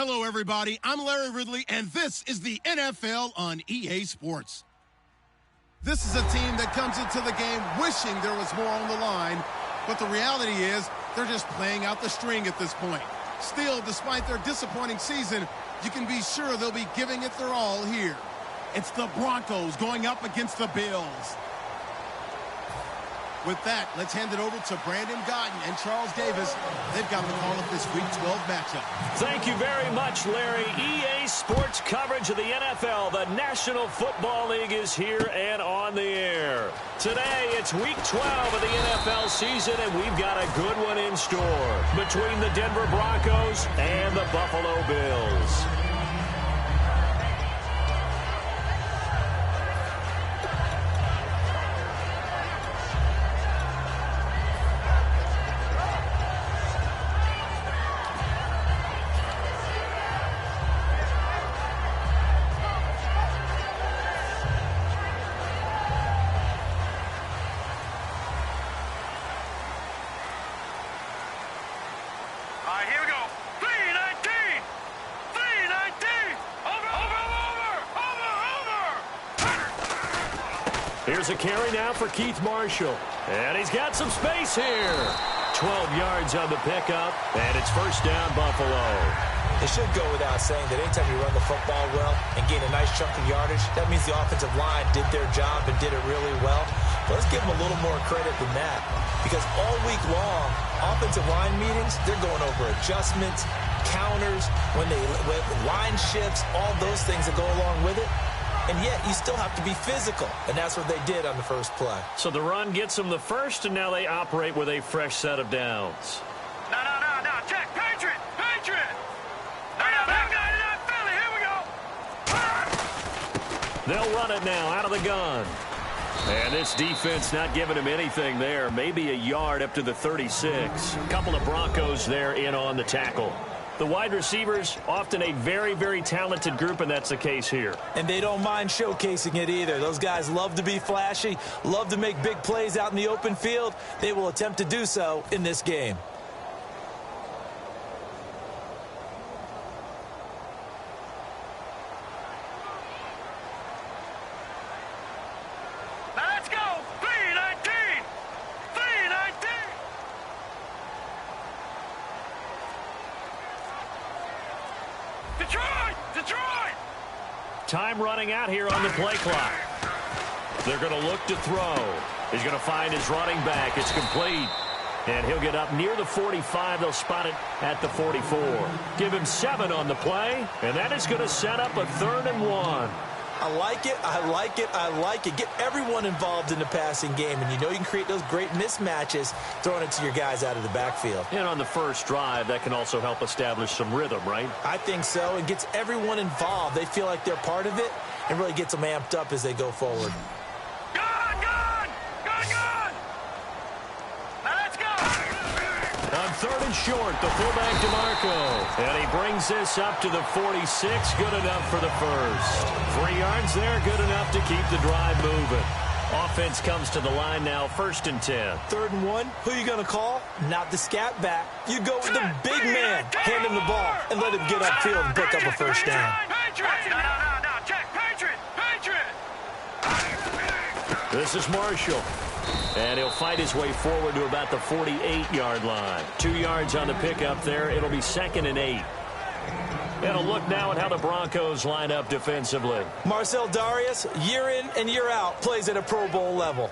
Hello, everybody. I'm Larry Ridley, and this is the NFL on EA Sports. This is a team that comes into the game wishing there was more on the line, but the reality is they're just playing out the string at this point. Still, despite their disappointing season, you can be sure they'll be giving it their all here. It's the Broncos going up against the Bills. With that, let's hand it over to Brandon Gotton and Charles Davis. They've got the call of this Week 12 matchup. Thank you very much, Larry. EA Sports coverage of the NFL. The National Football League is here and on the air. Today, it's Week 12 of the NFL season, and we've got a good one in store between the Denver Broncos and the Buffalo Bills. Here's a carry now for Keith Marshall. And he's got some space here. 12 yards on the pickup, and it's first down, Buffalo. It should go without saying that anytime you run the football well and gain a nice chunk of yardage, that means the offensive line did their job and did it really well. But let's give them a little more credit than that, because all week long, offensive line meetings, they're going over adjustments, counters, when line shifts, all those things that go along with it. And yet, you still have to be physical. And that's what they did on the first play. So the run gets them the first, and now they operate with a fresh set of downs. No. Check. Patriot. No. Philly. Here we go. They'll run it now out of the gun. And this defense not giving him anything there. Maybe a yard up to the 36. A couple of Broncos there in on the tackle. The wide receivers, often a very, very talented group, and that's the case here. And they don't mind showcasing it either. Those guys love to be flashy, love to make big plays out in the open field. They will attempt to do so in this game. Now let's go. 319. Detroit! Time running out here on the play clock. They're going to look to throw. He's going to find his running back. It's complete. And he'll get up near the 45. They'll spot it at the 44. Give him 7 on the play. And that is going to set up a 3rd and 1. I like it. Get everyone involved in the passing game. And you know you can create those great mismatches throwing it to your guys out of the backfield. And on the first drive, that can also help establish some rhythm, right? I think so. It gets everyone involved. They feel like they're part of it and really gets them amped up as they go forward. Gone! Now let's go! On 3rd and short, the fullback DeMarco. And he brings this up to the 46. Good enough for the first. 3 yards there, good enough to keep the drive moving. Offense comes to the line now, 1st and 10. 3rd and 1, who are you going to call? Not the scat back. You go with the big man. Hand him the ball and let him get upfield and pick up a first down. No. Check. Patriot. This is Marshall. And he'll fight his way forward to about the 48-yard line. 2 yards on the pickup there. It'll be 2nd and 8. And a look now at how the Broncos line up defensively. Marcel Darius, year in and year out, plays at a Pro Bowl level.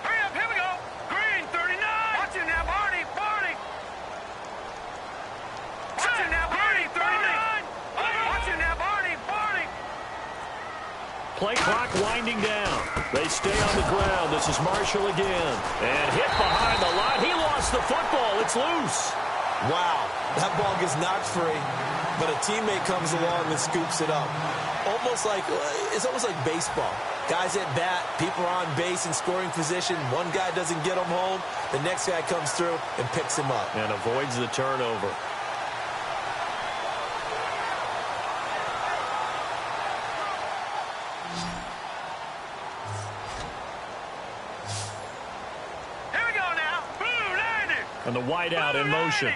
Hurry up, here we go. Green, 39. Watch him now, Barney. Watch him now, Barney, 39. Watch him now, Barney. Play clock winding down. They stay on the ground. This is Marshall again. And hit behind the line. He lost the football. It's loose. Wow, that ball gets knocked free, but a teammate comes along and scoops it up. It's almost like baseball. Guys at bat, people are on base in scoring position. One guy doesn't get him home. The next guy comes through and picks him up. And avoids the turnover. Here we go now. Blue 90. And the wideout in motion.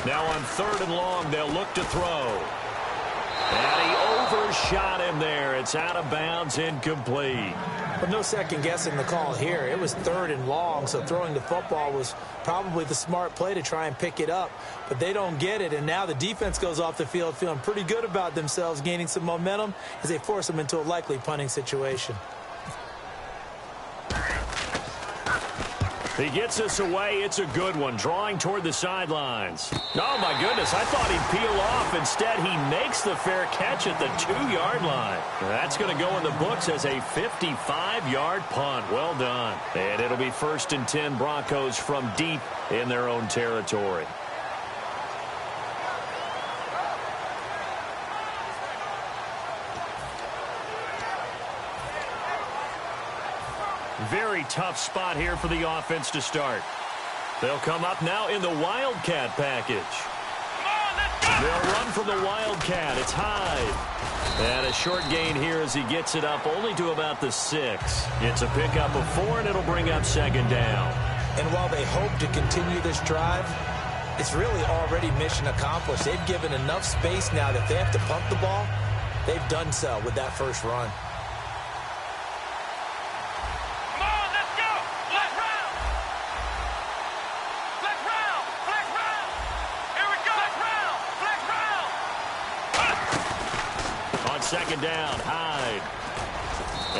Now on 3rd and long, they'll look to throw. And he overshot him there. It's out of bounds, incomplete. But no second guessing the call here. It was 3rd and long, so throwing the football was probably the smart play to try and pick it up. But they don't get it, and now the defense goes off the field feeling pretty good about themselves, gaining some momentum as they force them into a likely punting situation. He gets us away. It's a good one. Drawing toward the sidelines. Oh, my goodness. I thought he'd peel off. Instead, he makes the fair catch at the 2-yard line. That's going to go in the books as a 55-yard punt. Well done. And it'll be 1st and 10 Broncos from deep in their own territory. Very tough spot here for the offense to start. They'll come up now in the Wildcat package. They'll run from the Wildcat. It's Hyde. And a short gain here as he gets it up only to about the 6. It's a pickup of 4, and it'll bring up 2nd down. And while they hope to continue this drive, it's really already mission accomplished. They've given enough space now that if they have to pump the ball, they've done so with that first run. Second down, Hyde.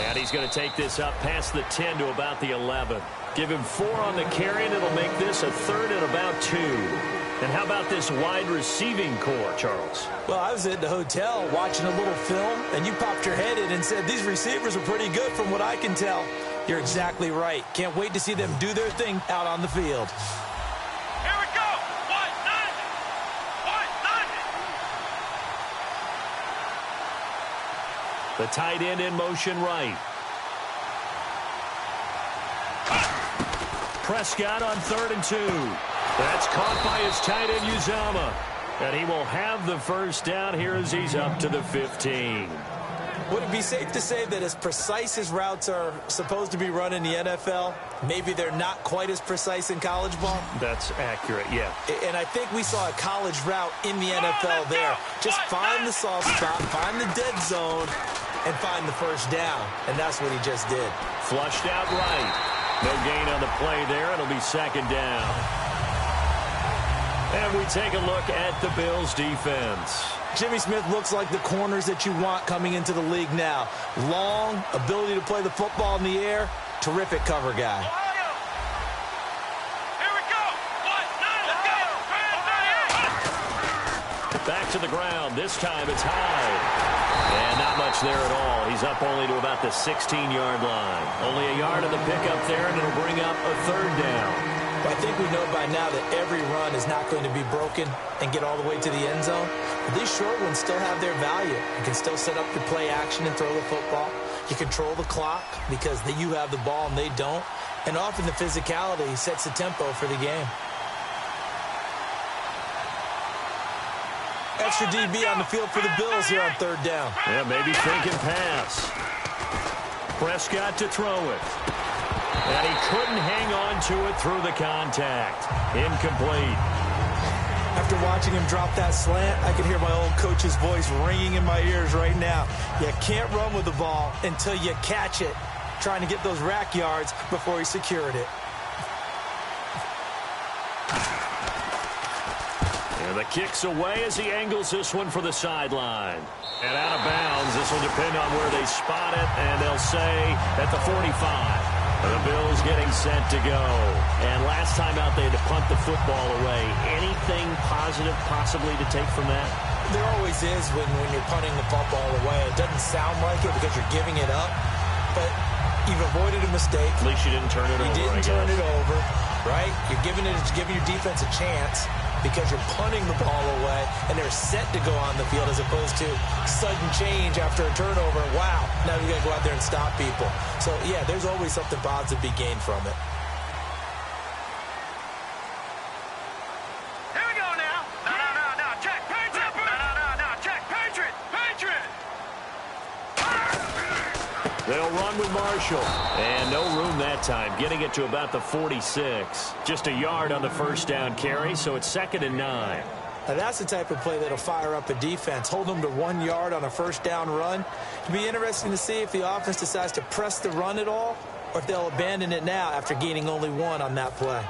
And he's going to take this up past the 10 to about the 11. Give him 4 on the carry, and it'll make this a 3rd and about 2. And how about this wide receiving core, Charles? Well, I was at the hotel watching a little film, and you popped your head in and said, these receivers are pretty good from what I can tell. You're exactly right. Can't wait to see them do their thing out on the field. The tight end in motion right. Prescott on 3rd and 2. That's caught by his tight end, Uzama. And he will have the first down here as he's up to the 15. Would it be safe to say that as precise as routes are supposed to be run in the NFL, maybe they're not quite as precise in college ball? That's accurate, yeah. And I think we saw a college route in the NFL there. Just find the soft spot, find the dead zone, and find the first down. And that's what he just did. Flushed out right. No gain on the play there. It'll be 2nd down. And we take a look at the Bills' defense. Jimmy Smith looks like the corners that you want coming into the league now. Long, ability to play the football in the air, terrific cover guy. Here we go. Let's go. Back to the ground. This time it's Hyde. And not much there at all. He's up only to about the 16-yard line. Only a yard of the pickup there, and it'll bring up a 3rd down. I think we know by now that every run is not going to be broken and get all the way to the end zone. But these short ones still have their value. You can still set up your play action and throw the football. You control the clock because you have the ball and they don't. And often the physicality sets the tempo for the game. Extra DB on the field for the Bills here on 3rd down. Yeah, maybe thinking pass. Prescott to throw it. And he couldn't hang on to it through the contact. Incomplete. After watching him drop that slant, I can hear my old coach's voice ringing in my ears right now. You can't run with the ball until you catch it, trying to get those rack yards before he secured it. And the kick's away as he angles this one for the sideline. And out of bounds, this will depend on where they spot it, and they'll say at the 45. The Bills getting set to go. And last time out, they had to punt the football away. Anything positive possibly to take from that? There always is when you're punting the football away. It doesn't sound like it because you're giving it up, but you've avoided a mistake. At least you didn't turn it over. You didn't turn it over, right? You're giving your defense a chance because you're punting the ball away, and they're set to go on the field as opposed to sudden change after a turnover. Wow, now you got to go out there and stop people. So, yeah, there's always something positive to be gained from it. They'll run with Marshall. And no room that time, getting it to about the 46. Just a yard on the first down carry, so it's 2nd and 9. Now that's the type of play that'll fire up a defense. Hold them to 1 yard on a first down run. It'll be interesting to see if the offense decides to press the run at all, or if they'll abandon it now after gaining only 1 on that play.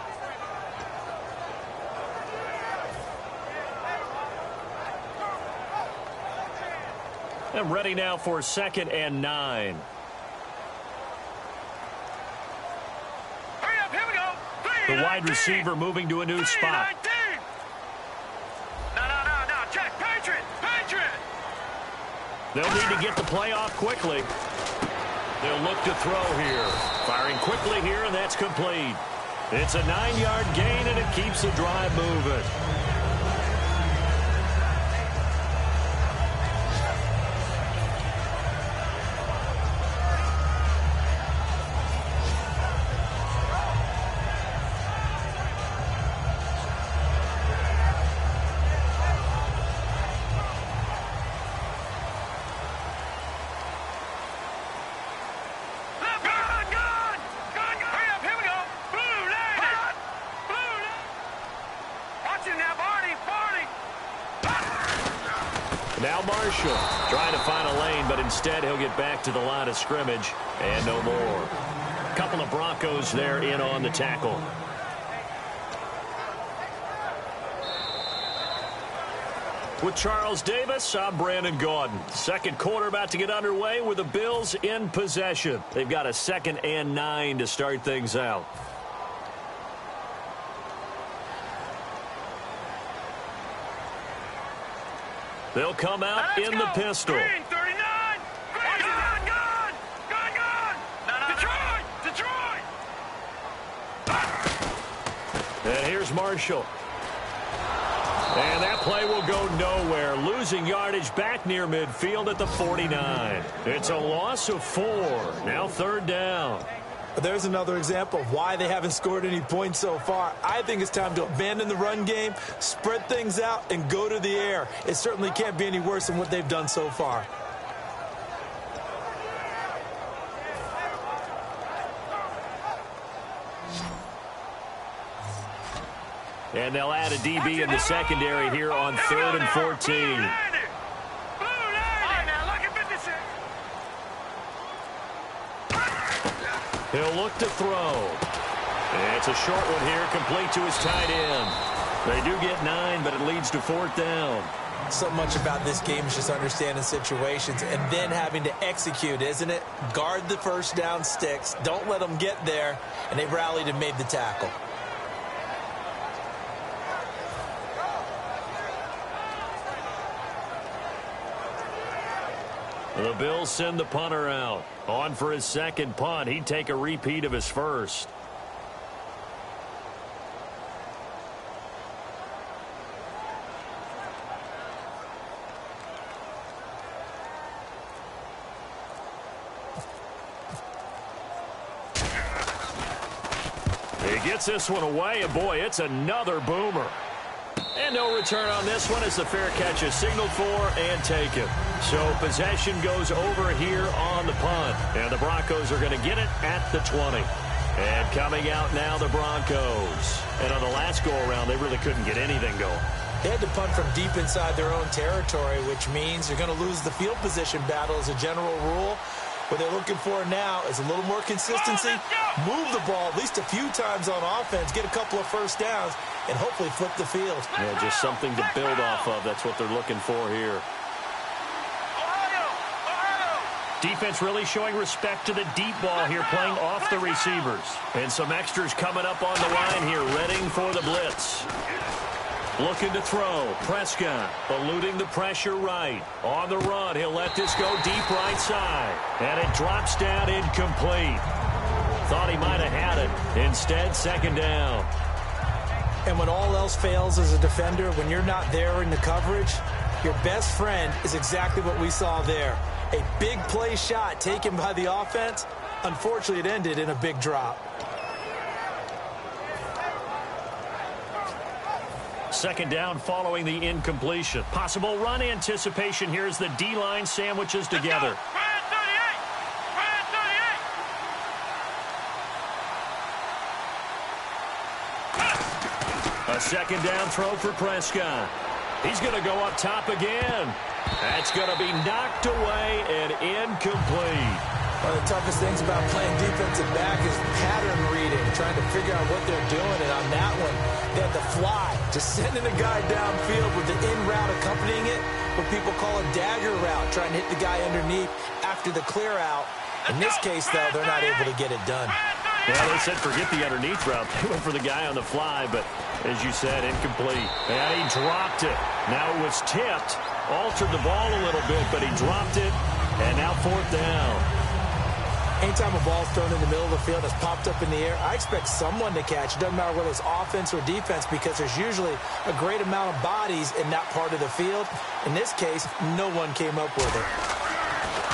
And ready now for 2nd and 9. Hurry up, here we go. The wide receiver moving to a new spot. No, check. Patriot. They'll need to get the play off quickly. They'll look to throw here. Firing quickly here, and that's complete. It's a 9-yard gain, and it keeps the drive moving. Now Marshall trying to find a lane, but instead he'll get back to the line of scrimmage and no more. A couple of Broncos there in on the tackle. With Charles Davis, I'm Brandon Gaudin. Second quarter about to get underway with the Bills in possession. They've got a 2nd and 9 to start things out. They'll come out in the pistol. Green, 39. Gone. Detroit. And here's Marshall. And that play will go nowhere. Losing yardage back near midfield at the 49. It's a loss of 4. Now 3rd down. There's another example of why they haven't scored any points so far. I think it's time to abandon the run game, spread things out, and go to the air. It certainly can't be any worse than what they've done so far. And they'll add a DB in the secondary here on 3rd and 14. He'll look to throw. And it's a short one here, complete to his tight end. They do get 9, but it leads to 4th down. So much about this game is just understanding situations and then having to execute, isn't it? Guard the first down sticks. Don't let them get there. And they rallied and made the tackle. The Bills send the punter out. On for his second punt. He'd take a repeat of his first. He gets this one away, and boy, it's another boomer. And no return on this one as the fair catch is signaled for and taken. So possession goes over here on the punt. And the Broncos are going to get it at the 20. And coming out now, the Broncos. And on the last go-around, they really couldn't get anything going. They had to punt from deep inside their own territory, which means you're going to lose the field position battle as a general rule. What they're looking for now is a little more consistency, move the ball at least a few times on offense, get a couple of first downs, and hopefully flip the field. Yeah, just something to build off of. That's what they're looking for here. Defense really showing respect to the deep ball here, playing off the receivers. And some extras coming up on the line here, readying for the blitz. Looking to throw. Prescott eluding the pressure right. On the run, he'll let this go deep right side. And it drops down incomplete. Thought he might have had it. Instead, second down. And when all else fails as a defender, when you're not there in the coverage, your best friend is exactly what we saw there. A big play shot taken by the offense. Unfortunately, it ended in a big drop. Second down following the incompletion. Possible run anticipation here as the D-line sandwiches together. A second down throw for Prescott. He's going to go up top again. That's going to be knocked away and incomplete. One of the toughest things about playing defensive back is pattern reading, trying to figure out what they're doing. And on that one, they had the fly, just sending a guy downfield with the in route accompanying it, what people call a dagger route, trying to hit the guy underneath after the clear out. In this case, though, they're not able to get it done. Yeah, they said forget the underneath route. They went for the guy on the fly, but as you said, incomplete. And he dropped it. Now it was tipped, altered the ball a little bit, but he dropped it, and now fourth down. Anytime a ball's thrown in the middle of the field, it's popped up in the air, I expect someone to catch. It doesn't matter whether it's offense or defense, because there's usually a great amount of bodies in that part of the field. In this case, no one came up with it.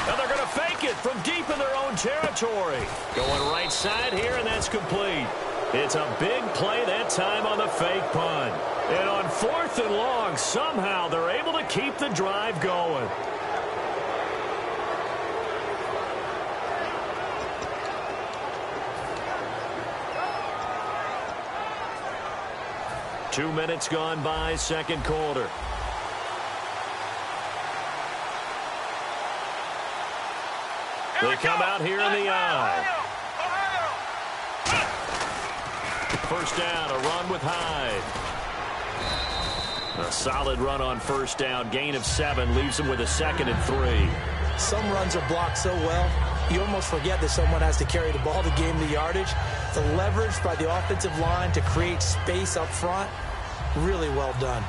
And they're going to fake it from deep in their own territory. Going right side here, and that's complete. It's a big play that time on the fake punt. And on fourth and long, somehow they're able to keep the drive going. Two minutes gone by, second quarter. They come out here in the eye. First down, a run with Hyde. A solid run on first down. Gain of 7 leaves them with a 2nd and 3. Some runs are blocked so well, you almost forget that someone has to carry the ball to gain the yardage. The leverage by the offensive line to create space up front, really well done.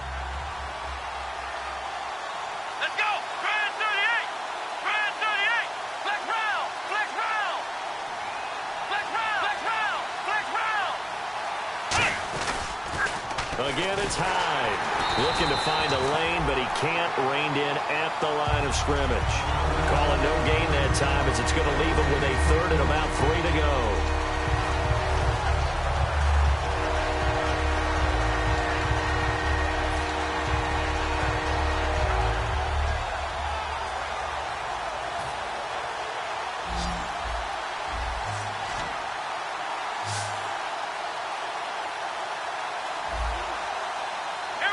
Let's go! Grand 38! Grand 38! Flex round! Flex round! Flex round! Flex round! Flex round! Again, it's Hyde. Looking to find a lane, but he can't. Reined in at the line of scrimmage. Calling no gain that time, as it's going to leave him with a 3rd and about 3 to go.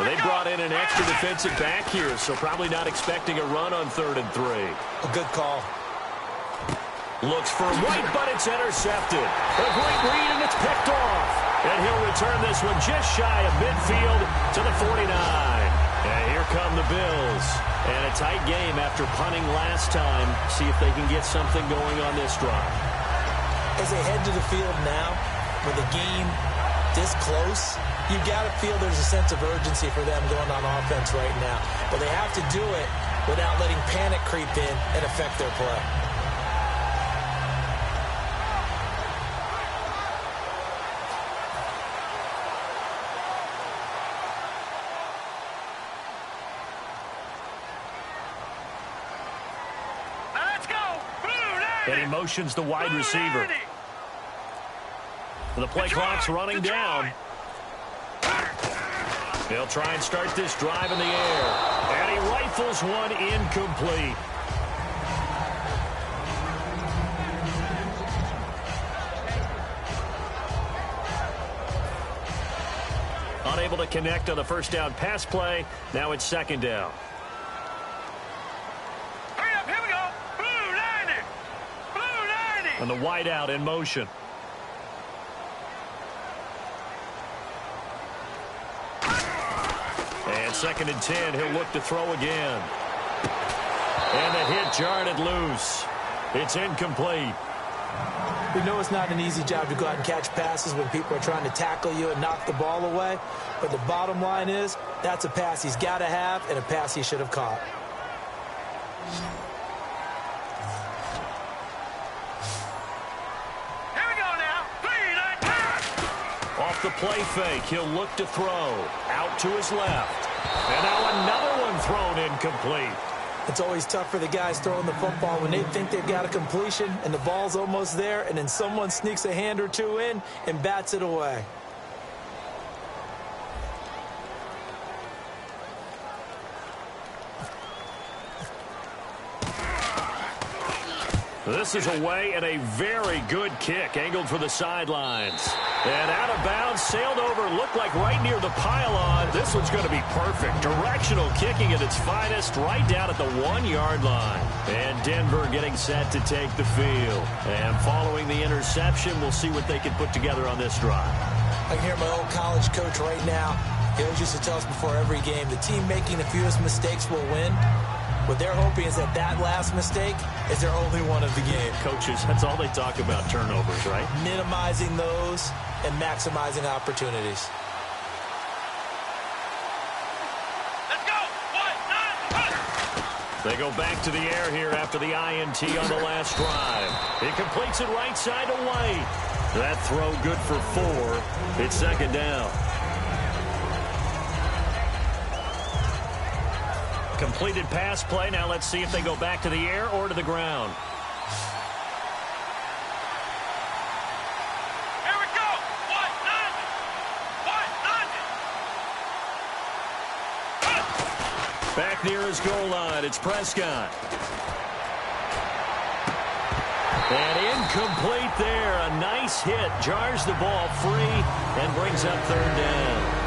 They brought in an extra defensive back here, so probably not expecting a run on 3rd and 3. A good call. Looks for White, but it's intercepted. A great read, and it's picked off. And he'll return this one just shy of midfield to the 49. And here come the Bills. And a tight game after punting last time. See if they can get something going on this drive. As they head to the field now, with the game this close, you got to feel there's a sense of urgency for them going on offense right now. But they have to do it without letting panic creep in and affect their play. Now let's go! And he motions the wide receiver. The play clock's running down. They'll try and start this drive in the air. And he rifles one incomplete. Unable to connect on the first down pass play. Now it's 2nd down. Hurry up, here we go! Blue 90! Blue 90! And the wideout in motion. And 2nd and 10, he'll look to throw again. And the hit jarred it loose. It's incomplete. We know it's not an easy job to go out and catch passes when people are trying to tackle you and knock the ball away. But the bottom line is, that's a pass he's got to have and a pass he should have caught. Here we go now! 3-9-10! Off the play fake, he'll look to throw. Out to his left. And now another one thrown incomplete. It's always tough for the guys throwing the football when they think they've got a completion and the ball's almost there, and then someone sneaks a hand or two in and bats it away. This is away, and a very good kick angled for the sidelines. And out of bounds, sailed over, looked like right near the pylon. This one's going to be perfect. Directional kicking at its finest, right down at the 1-yard line. And Denver getting set to take the field. And following the interception, we'll see what they can put together on this drive. I can hear my old college coach right now. He always used to tell us before every game, the team making the fewest mistakes will win. What they're hoping is that last mistake is their only one of the game. Coaches, that's all they talk about, turnovers, right? Minimizing those and maximizing opportunities. Let's go. 1, 9, 1. They go back to the air here after the INT on the last drive. He completes it right side to White. That throw good for 4. It's second down. Completed pass play. Now let's see if they go back to the air or to the ground. Here we go. 1, 9, 1. Back near his goal line, it's Prescott. And incomplete there. A nice hit. Jars the ball free and brings up third down.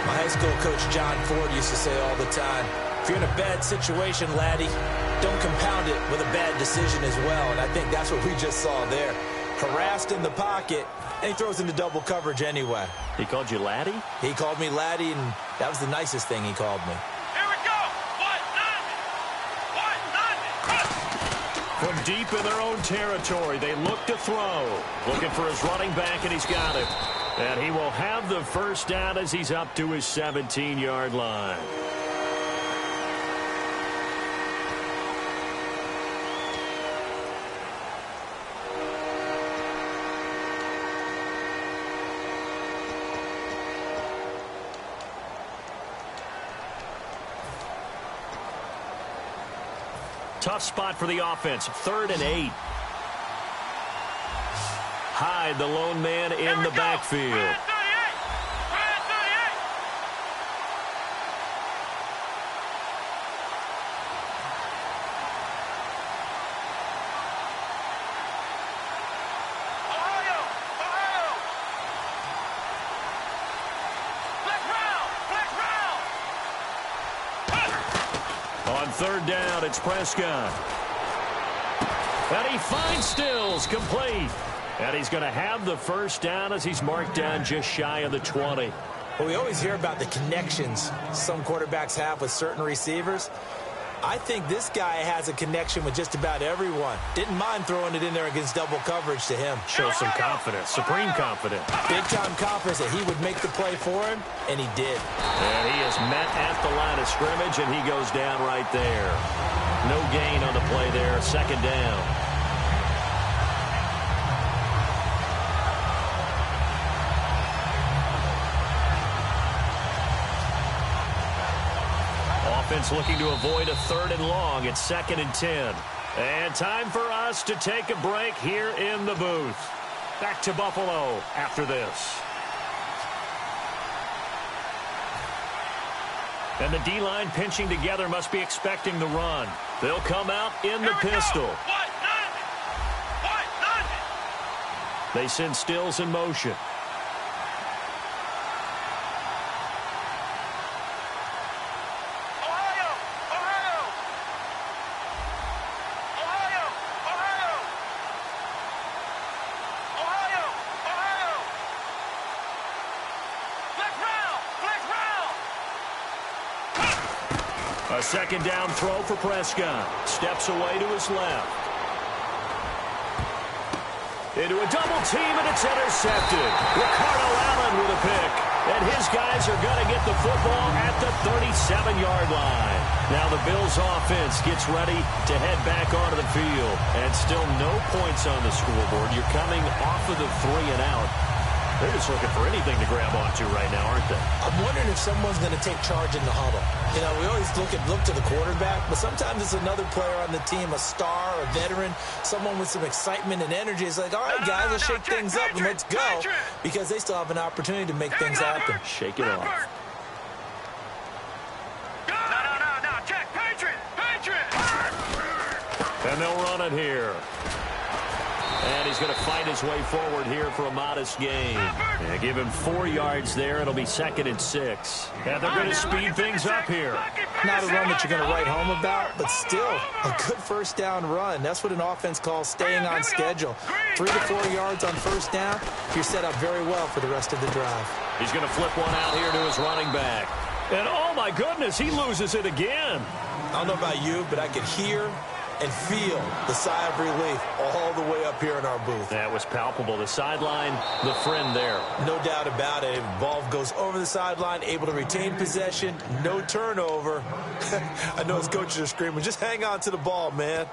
My high school coach John Ford used to say all the time, if you're in a bad situation, laddie, don't compound it with a bad decision as well. And I think that's what we just saw there. Harassed in the pocket, and he throws into double coverage anyway. He called you laddie? He called me laddie, and that was the nicest thing he called me. Here we go. 1, 9, 1. From deep in their own territory, they look to throw. Looking for his running back, and he's got it. And he will have the first down as he's up to his 17-yard line. Tough spot for the offense. 3rd and 8. Hyde, the lone man in the backfield. Red 38. Ohio. Flex round. On 3rd down, it's Prescott. And he finds Stills, complete. And he's going to have the first down as he's marked down just shy of the 20. Well, we always hear about the connections some quarterbacks have with certain receivers. I think this guy has a connection with just about everyone. Didn't mind throwing it in there against double coverage to him. Shows some confidence, supreme confidence. Big-time confidence that he would make the play for him, and he did. And he is met at the line of scrimmage, and he goes down right there. No gain on the play there, second down. Offense looking to avoid a 3rd and long. It's 2nd and 10. And time for us to take a break here in the booth. Back to Buffalo after this. And the D-line pinching together must be expecting the run. They'll come out in the pistol. They send Stills in motion. A second down throw for Prescott. Steps away to his left. Into a double team, and it's intercepted. Ricardo Allen with a pick. And his guys are going to get the football at the 37-yard line. Now the Bills' offense gets ready to head back onto the field. And still no points on the scoreboard. You're coming off of the 3 and out. They're just looking for anything to grab onto right now, aren't they? I'm wondering if someone's going to take charge in the huddle. You know, we always look to the quarterback, but sometimes it's another player on the team, a star, a veteran, someone with some excitement and energy. It's like, all right, guys, let's shake things up and let's go, because they still have an opportunity to make things happen. Shake it off. No, check, Patriot! And they'll run it here. And he's going to fight his way forward here for a modest gain. And give him 4 yards there. It'll be 2nd and 6. And they're going to speed things up here. Not a run that you're going to write home about, but still a good first down run. That's what an offense calls staying on schedule. 3 to 4 yards on first down, you're set up very well for the rest of the drive. He's going to flip one out here to his running back. And oh my goodness, he loses it again. I don't know about you, but I could hear and feel the sigh of relief all the way up here in our booth. That was palpable. The sideline, the friend there. No doubt about it. Ball goes over the sideline, able to retain possession, no turnover. I know his coaches are screaming, just hang on to the ball, man.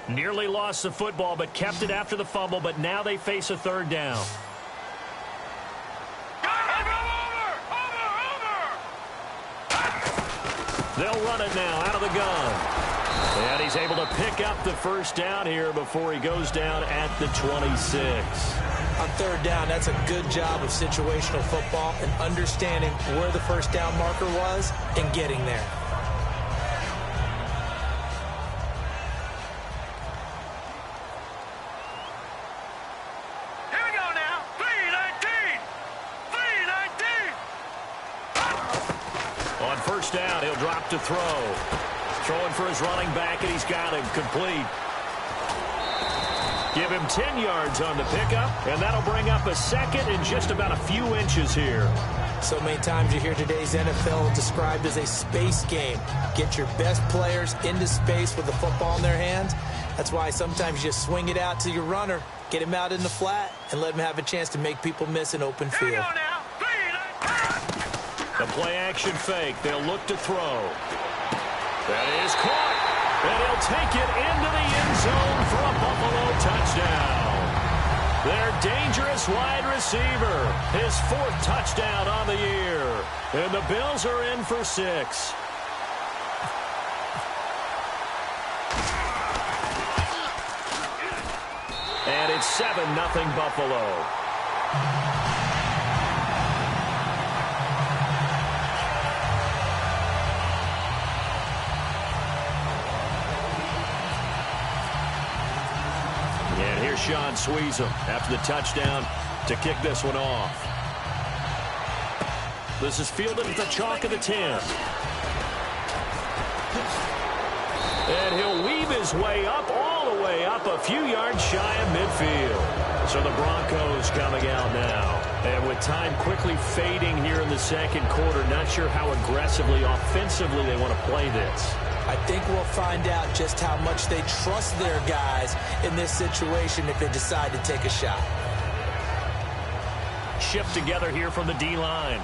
Nearly lost the football, but kept it after the fumble, but now they face a 3rd down. They'll run it now out of the gun. And he's able to pick up the first down here before he goes down at the 26. On 3rd down, that's a good job of situational football and understanding where the first down marker was and getting there. Here we go now. 3-19. 3-19. On first down, he'll drop to throw. Throwing for his running back, and he's got him complete. Give him 10 yards on the pickup, and that'll bring up a 2nd and just about a few inches here. So many times you hear today's NFL described as a space game. Get your best players into space with the football in their hands. That's why sometimes you just swing it out to your runner, get him out in the flat, and let him have a chance to make people miss an open Here we field. go now. 3-19. The play-action fake. They'll look to throw. That is caught. And he'll take it into the end zone for a Buffalo touchdown. Their dangerous wide receiver. His 4th touchdown on the year. And the Bills are in for 6. And it's 7-0 Buffalo. And here's Sean Sweezum after the touchdown to kick this one off. This is fielded at the chalk of the 10. And he'll weave his way up, all the way up, a few yards shy of midfield. So the Broncos coming out now. And with time quickly fading here in the 2nd quarter, not sure how aggressively, offensively they want to play this. I think we'll find out just how much they trust their guys in this situation if they decide to take a shot. Shift together here from the D-line.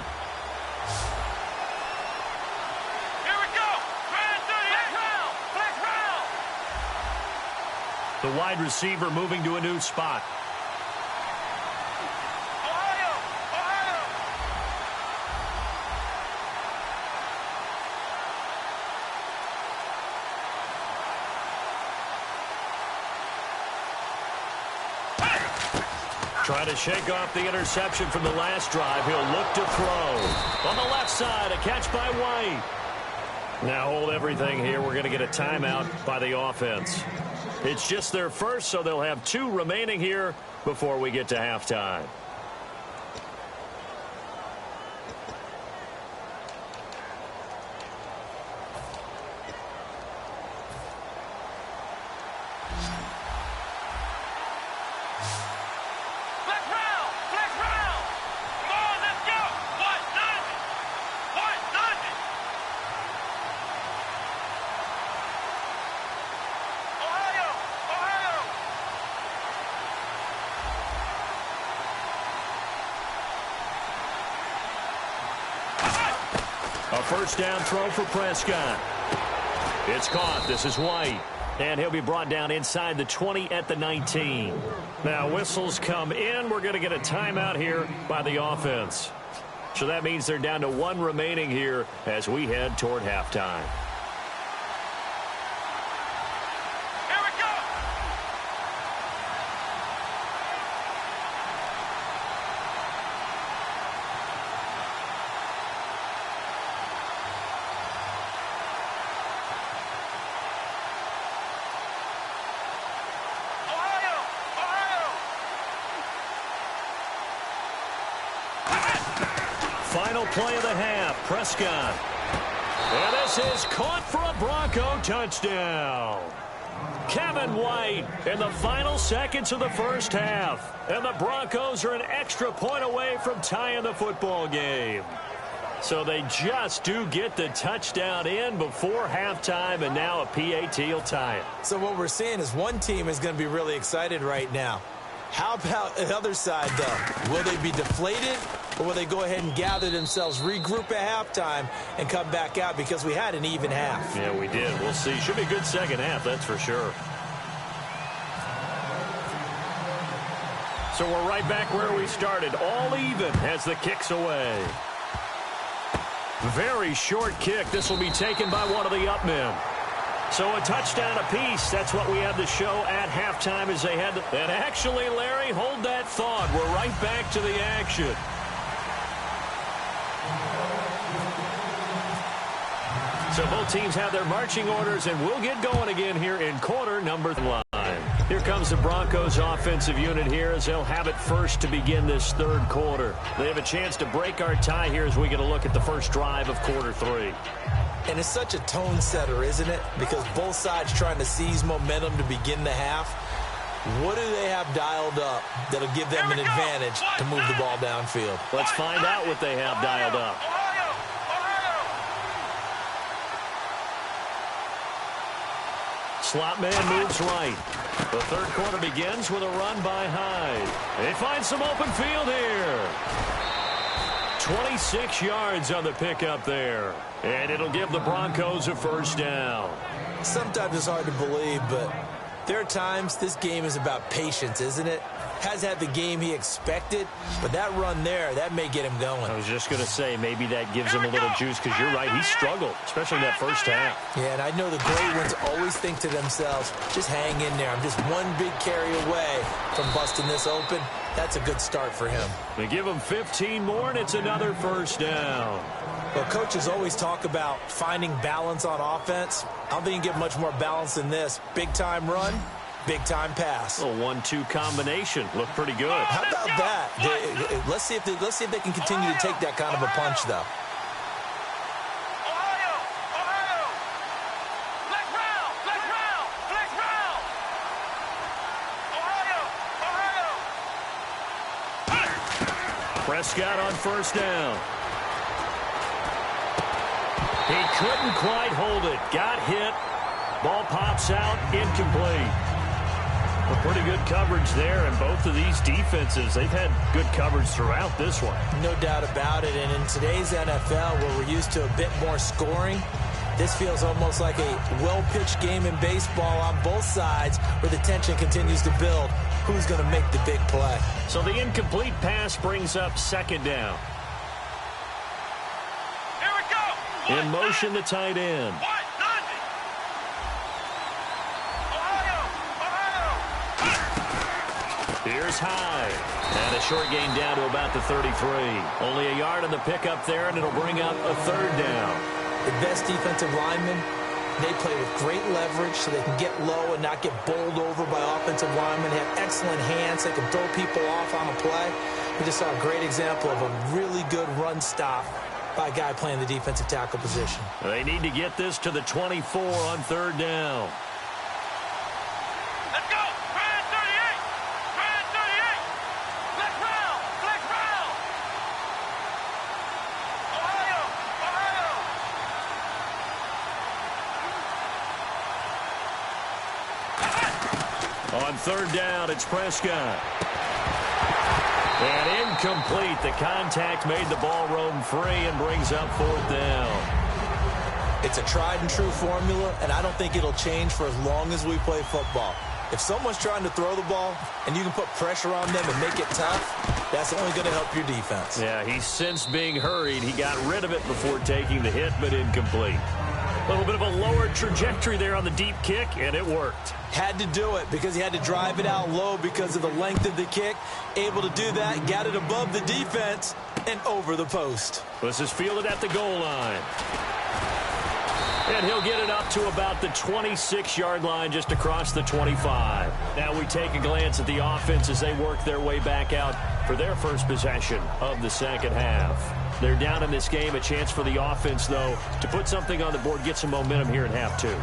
Here we go. Flex round. The wide receiver moving to a new spot. Ohio. Trying to shake off the interception from the last drive. He'll look to throw. On the left side, a catch by White. Now hold everything here. We're going to get a timeout by the offense. It's just their first, so they'll have 2 remaining here before we get to halftime. Flex round. Come on, let's go. 1-0. Ohio. A first down throw for Prescott. It's caught. This is White. And he'll be brought down inside the 20 at the 19. Now whistles come in. We're going to get a timeout here by the offense. So that means they're down to 1 remaining here as we head toward halftime. Here we go. final play of the half. Prescott. And this is caught for a Bronco touchdown. Kevin White in the final seconds of the first half. And the Broncos are an extra point away from tying the football game. So they just do get the touchdown in before halftime, and now a PAT will tie it. So what we're seeing is one team is going to be really excited right now. How about the other side, though? Will they be deflated, or will they go ahead and gather themselves, regroup at halftime, and come back out because we had an even half? Yeah, we did. We'll see. Should be a good second half, that's for sure. So we're right back where we started, all even as the kick's away. Very short kick. This will be taken by one of the up men. So a touchdown apiece. That's what we have to show at halftime as they head. And actually, Larry, hold that thought. We're right back to the action. So both teams have their marching orders, and we'll get going again here in quarter number 9. Here comes the Broncos offensive unit here as they'll have it first to begin this third quarter. They have a chance to break our tie here as we get a look at the first drive of quarter 3. And it's such a tone setter, isn't it? Because both sides trying to seize momentum to begin the half. What do they have dialed up that'll give them an advantage to move the ball downfield? Let's find out what they have dialed up. Slot man moves right. The third quarter begins with a run by Hyde. They find some open field here. 26 yards on the pickup there. And it'll give the Broncos a first down. Sometimes it's hard to believe, but there are times this game is about patience, isn't it? Has had the game he expected, but that run there, that may get him going. I was just going to say, maybe that gives him a little juice, because you're right, he struggled, especially in that first half. Yeah, and I know the great ones always think to themselves, just hang in there. I'm just one big carry away from busting this open. That's a good start for him. They give him 15 more, and it's another first down. Well, coaches always talk about finding balance on offense. I don't think you get much more balance than this. Big-time run, big-time pass. A 1-2 combination. Looked pretty good. How about that? Let's see if they can continue to take that kind of a punch, though. Prescott on first down. He couldn't quite hold it. Got hit. Ball pops out. Incomplete. A pretty good coverage there, and both of these defenses, they've had good coverage throughout this one. No doubt about it, and in today's NFL, where we're used to a bit more scoring, this feels almost like a well-pitched game in baseball on both sides where the tension continues to build. Who's going to make the big play? So the incomplete pass brings up second down. Here we go. In motion, the tight end. Here's Hyde. And a short gain down to about the 33. Only a yard on the pickup there, and it'll bring up a third down. The best defensive linemen, they play with great leverage so they can get low and not get bowled over by offensive linemen. They have excellent hands. They can throw people off on a play. We just saw a great example of a really good run stop by a guy playing the defensive tackle position. They need to get this to the 24 on third down. Let's go. Brand 38. Brand 38. Flex round. Flex round. Ohio. Ohio. On third down, it's Prescott. And incomplete. The contact made the ball roam free and brings up fourth down. It's a tried-and-true formula, and I don't think it'll change for as long as we play football. If someone's trying to throw the ball and you can put pressure on them and make it tough, that's only going to help your defense. Yeah, he's since being hurried. He got rid of it before taking the hit, but incomplete. A little bit of a lower trajectory there on the deep kick, and it worked. Had to do it because he had to drive it out low because of the length of the kick. Able to do that, got it above the defense and over the post. This is fielded at the goal line. And he'll get it up to about the 26-yard line, just across the 25. Now we take a glance at the offense as they work their way back out for their first possession of the second half. They're down in this game. A chance for the offense, though, to put something on the board, get some momentum here in half two.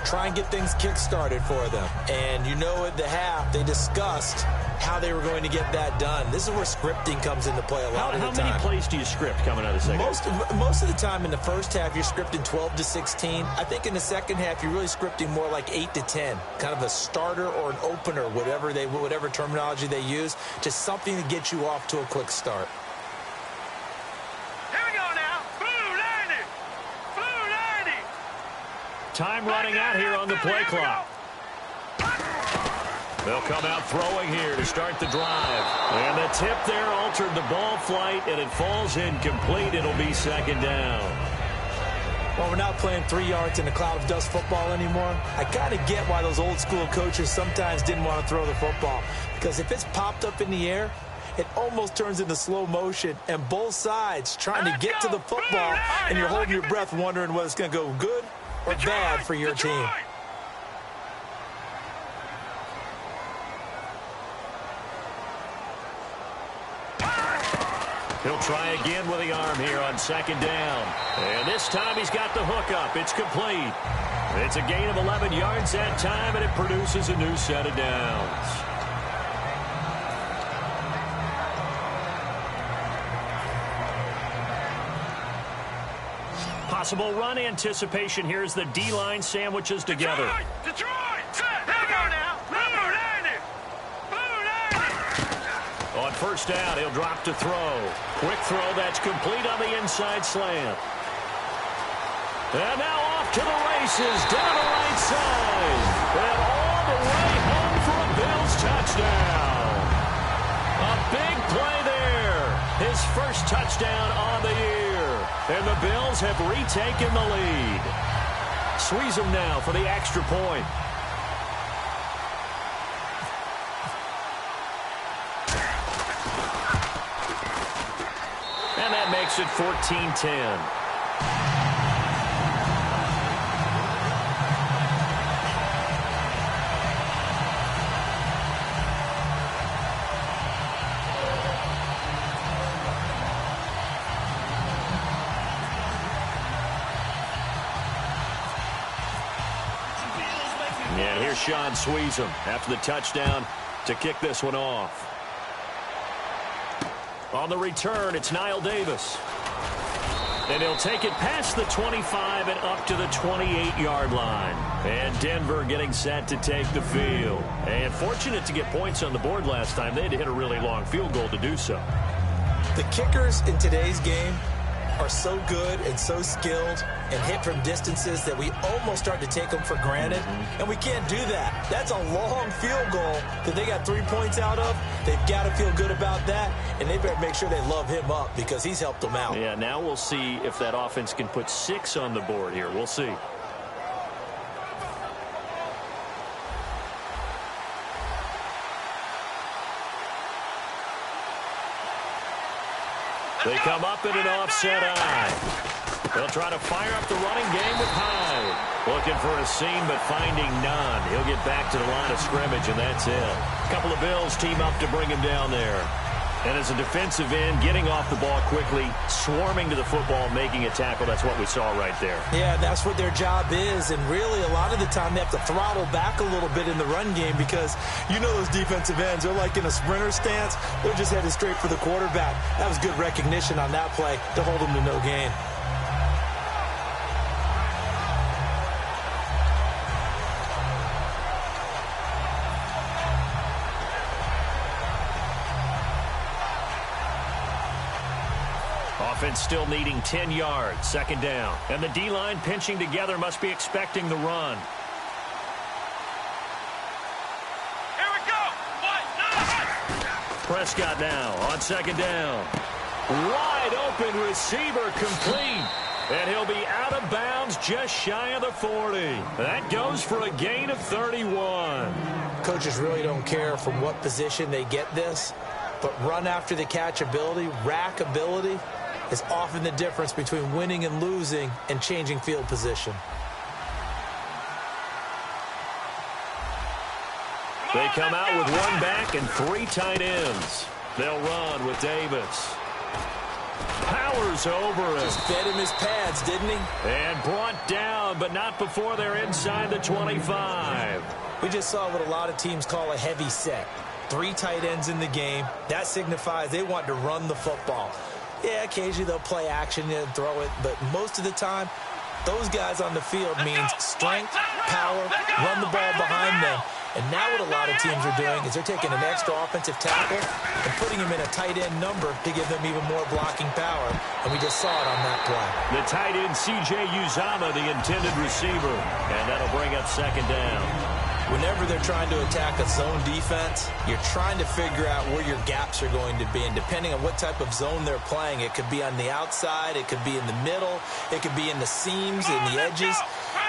Try and get things kick-started for them. And you know at the half, they discussed how they were going to get that done. This is where scripting comes into play a lot of the time. How many plays do you script coming out of the second? Most of the time in the first half, you're scripting 12 to 16. I think in the second half, you're really scripting more like 8 to 10. Kind of a starter or an opener, whatever terminology they use. Just something to get you off to a quick start. Time running out here on the play clock. They'll come out throwing here to start the drive. And the tip there altered the ball flight, and it falls incomplete. It'll be second down. Well, we're not playing 3 yards in a cloud of dust football anymore. I kind of get why those old school coaches sometimes didn't want to throw the football. Because if it's popped up in the air, it almost turns into slow motion, and both sides trying to get to the football, and you're holding your breath wondering whether it's going to go good or bad for your team. He'll try again with the arm here on second down. And this time he's got the hook up. It's complete. It's a gain of 11 yards that time, and it produces a new set of downs. Possible run anticipation here as the D-line sandwiches together. Detroit! Here we go now. On first down, he'll drop to throw. Quick throw that's complete on the inside slant. And now off to the races down the right side. And all the way home for a Bills touchdown. A big play there. His first touchdown on the year. And the Bills have retaken the lead. Squeeze him now for the extra point. And that makes it 14-10. And here's Sean Sweezum after the touchdown to kick this one off. On the return, it's Niall Davis. And he'll take it past the 25 and up to the 28-yard line. And Denver getting set to take the field. And fortunate to get points on the board last time. They had to hit a really long field goal to do so. The kickers in today's game are so good and so skilled and hit from distances that we almost start to take them for granted, and we can't do that. That's a long field goal that they got 3 points out of. They've got to feel good about that, and they better make sure they love him up because he's helped them out. Yeah, now we'll see if that offense can put 6 on the board here. We'll see. They come up in an offset eye. They'll try to fire up the running game with Hyde. Looking for a seam, but finding none. He'll get back to the line of scrimmage, and that's it. A couple of Bills team up to bring him down there. And as a defensive end, getting off the ball quickly, swarming to the football, making a tackle. That's what we saw right there. Yeah, that's what their job is. And really, a lot of the time, they have to throttle back a little bit in the run game because you know those defensive ends, they're like in a sprinter stance. They're just headed straight for the quarterback. That was good recognition on that play to hold them to no gain. Offense still needing 10 yards. Second down. And the D-line pinching together must be expecting the run. Here we go. Prescott now on second down. Wide open receiver complete. And he'll be out of bounds just shy of the 40. That goes for a gain of 31. Coaches really don't care from what position they get this, but run after the catch ability, rack ability, is often the difference between winning and losing and changing field position. They come out with one back and 3 tight ends. They'll run with Davis. Power towers over him. Just fed him his pads, didn't he? And brought down, but not before they're inside the 25. We just saw what a lot of teams call a heavy set. 3 tight ends in the game. That signifies they want to run the football. Yeah, occasionally they'll play action and throw it, but most of the time, those guys on the field means strength, power, run the ball behind them. And now what a lot of teams are doing is they're taking an extra offensive tackle and putting him in a tight end number to give them even more blocking power. And we just saw it on that play. The tight end, C.J. Uzomah, the intended receiver. And that'll bring up second down. Whenever they're trying to attack a zone defense, you're trying to figure out where your gaps are going to be. And depending on what type of zone they're playing, it could be on the outside, it could be in the middle, it could be in the seams, in the edges.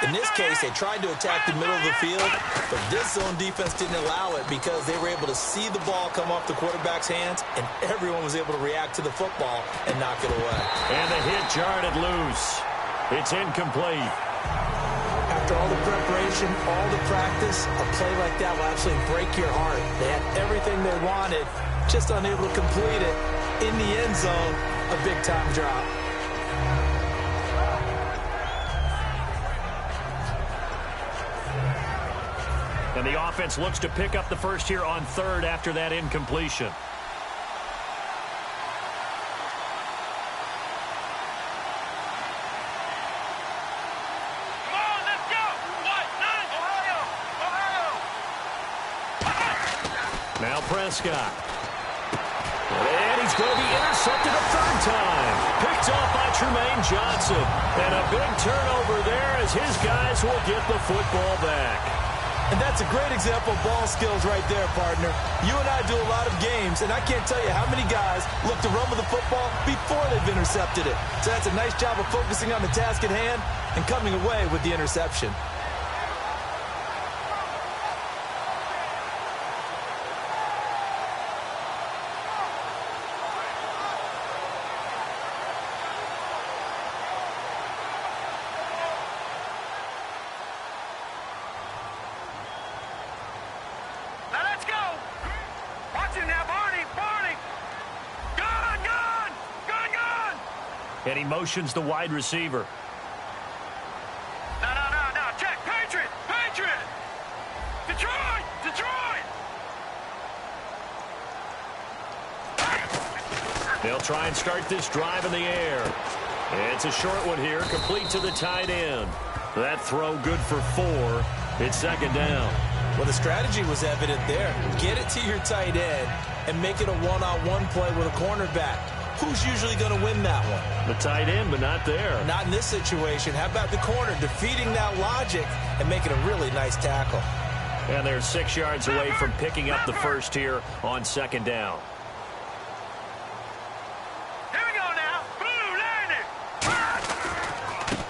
In this case, they tried to attack the middle of the field, but this zone defense didn't allow it because they were able to see the ball come off the quarterback's hands, and everyone was able to react to the football and knock it away. And the hit jarred it loose. It's incomplete. After all the preparation, all the practice, a play like that will absolutely break your heart. They had everything they wanted, just unable to complete it. In the end zone, a big-time drop. And the offense looks to pick up the first here on third after that incompletion. Now Prescott. And he's going to be intercepted a third time. Picked off by Tremaine Johnson. And a big turnover there as his guys will get the football back. And that's a great example of ball skills right there, partner. You and I do a lot of games, and I can't tell you how many guys look to run with the football before they've intercepted it. So that's a nice job of focusing on the task at hand and coming away with the interception. And he motions the wide receiver. No, check. Patriot! Detroit! They'll try and start this drive in the air. It's a short one here, complete to the tight end. That throw good for 4. It's second down. Well, the strategy was evident there. Get it to your tight end and make it a one-on-one play with a cornerback. Who's usually going to win that one? The tight end, but not there. Not in this situation. How about the corner defeating that logic and making a really nice tackle? And they're 6 yards away from picking up the first here on second down. Here we go now. Blue landing.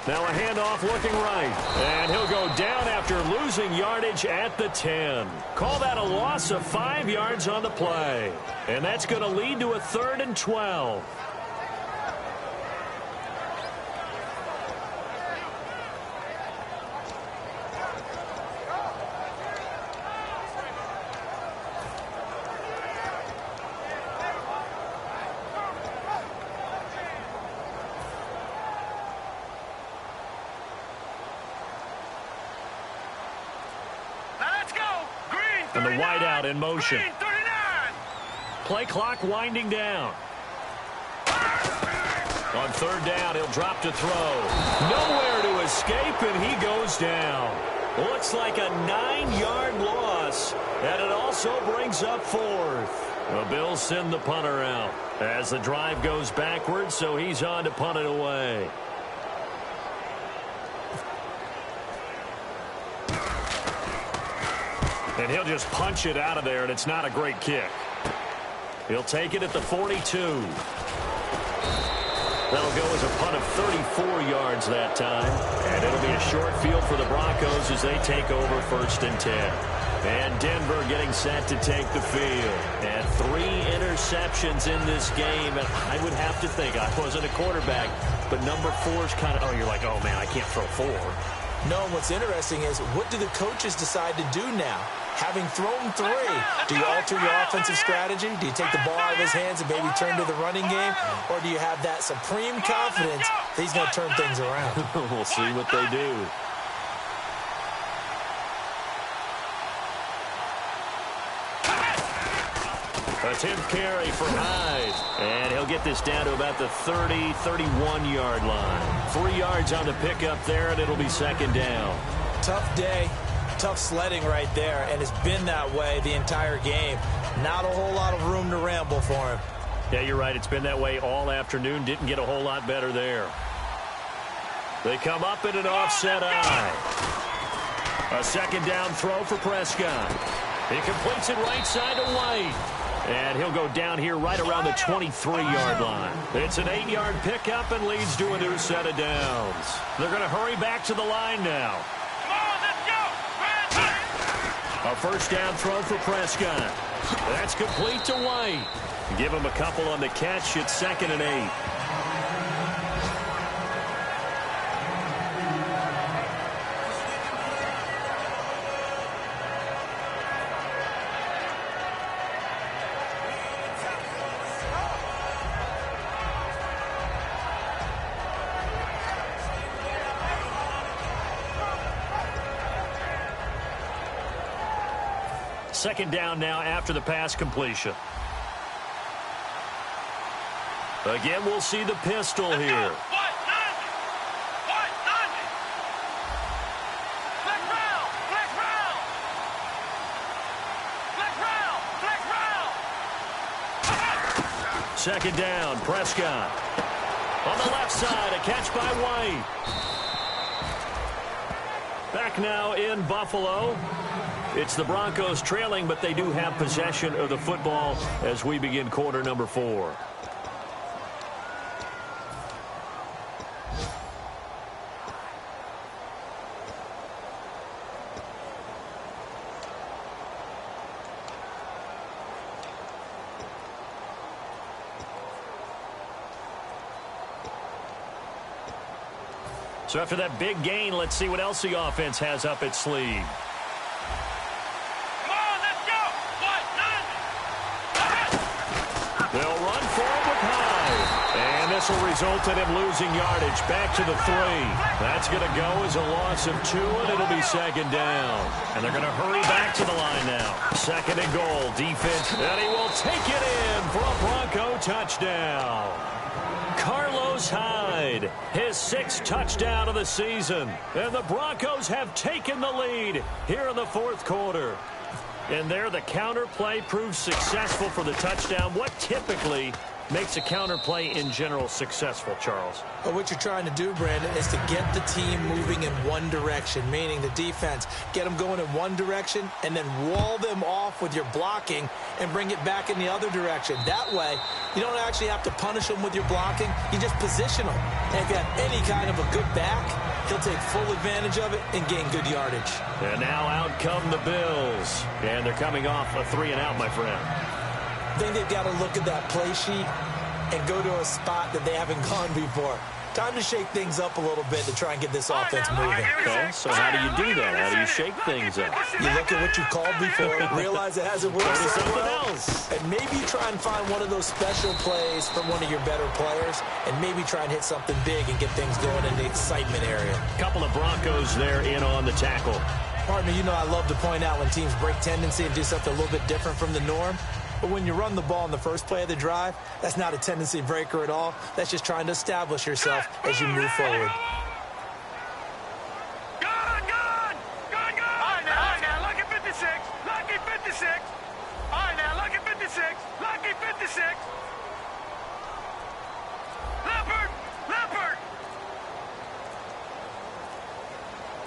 Now a handoff looking right. And he'll go down after losing yardage at the 10. Call that a loss of 5 yards on the play. And that's going to lead to a 3rd and 12. And the wideout in motion. Play clock winding down. On third down, he'll drop to throw. Nowhere to escape, and he goes down. Looks like a 9-yard loss, and it also brings up 4th. The Bills send the punter out as the drive goes backwards, so he's on to punt it away. And he'll just punch it out of there, and it's not a great kick. He'll take it at the 42. That'll go as a punt of 34 yards that time. And it'll be a short field for the Broncos as they take over 1st and 10. And Denver getting set to take the field. And 3 interceptions in this game. And I would have to think, I wasn't a quarterback, but number 4's kind of, oh, you're like, oh, man, I can't throw 4. No, what's interesting is, what do the coaches decide to do now? Having thrown 3, do you alter your offensive strategy? Do you take the ball out of his hands and maybe turn to the running game? Or do you have that supreme confidence that he's going to turn things around? We'll see what they do. Attempt carry for Hyde. And he'll get this down to about the 30, 31-yard line. 3 yards on the pickup there, and it'll be second down. Tough day, tough sledding right there, and it's been that way the entire game. Not a whole lot of room to ramble for him. Yeah, you're right. It's been that way all afternoon. Didn't get a whole lot better there. They come up in an offset eye. A second down throw for Prescott. He completes it right side to White. And he'll go down here right around the 23-yard line. It's an 8-yard pickup and leads to a new set of downs. They're going to hurry back to the line now. A first down throw for Prescott. That's complete to White. Give him a couple on the catch. It's 2nd and 8. Second down now after the pass completion. Again, we'll see the pistol here. Second down, Prescott. On the left side, a catch by White. Back now in Buffalo. It's the Broncos trailing, but they do have possession of the football as we begin quarter number 4. So after that big gain, let's see what else the offense has up its sleeve. They'll run for it with Hyde. And this will result in him losing yardage back to the 3. That's going to go as a loss of 2, and it'll be second down. And they're going to hurry back to the line now. 2nd and goal, defense. And he will take it in for a Bronco touchdown. Carlos Hyde, his 6th touchdown of the season. And the Broncos have taken the lead here in the 4th quarter. And there, the counter play proves successful for the touchdown. What typically makes a counter play in general successful, Charles? Well, what you're trying to do, Brandon, is to get the team moving in one direction, meaning the defense. Get them going in one direction and then wall them off with your blocking and bring it back in the other direction. That way, you don't actually have to punish them with your blocking. You just position them. And if you have any kind of a good back, he'll take full advantage of it and gain good yardage. And now out come the Bills. And they're coming off a 3-and-out, my friend. I think they've got to look at that play sheet and go to a spot that they haven't gone before. Time to shake things up a little bit to try and get this offense moving. Okay, so how do you do that? How do you shake things up? You look at what you called before, realize it hasn't worked so something well, else. and maybe try and find one of those special plays from one of your better players, and maybe try and hit something big and get things going in the excitement area. Couple of Broncos there in on the tackle. Pardon me, you know I love to point out when teams break tendency and do something a little bit different from the norm. But when you run the ball in the first play of the drive, that's not a tendency breaker at all. That's just trying to establish yourself as you move forward. Good! All right, now, look at 56. Lucky 56. All right, now, look at 56. Lucky 56. Leopard!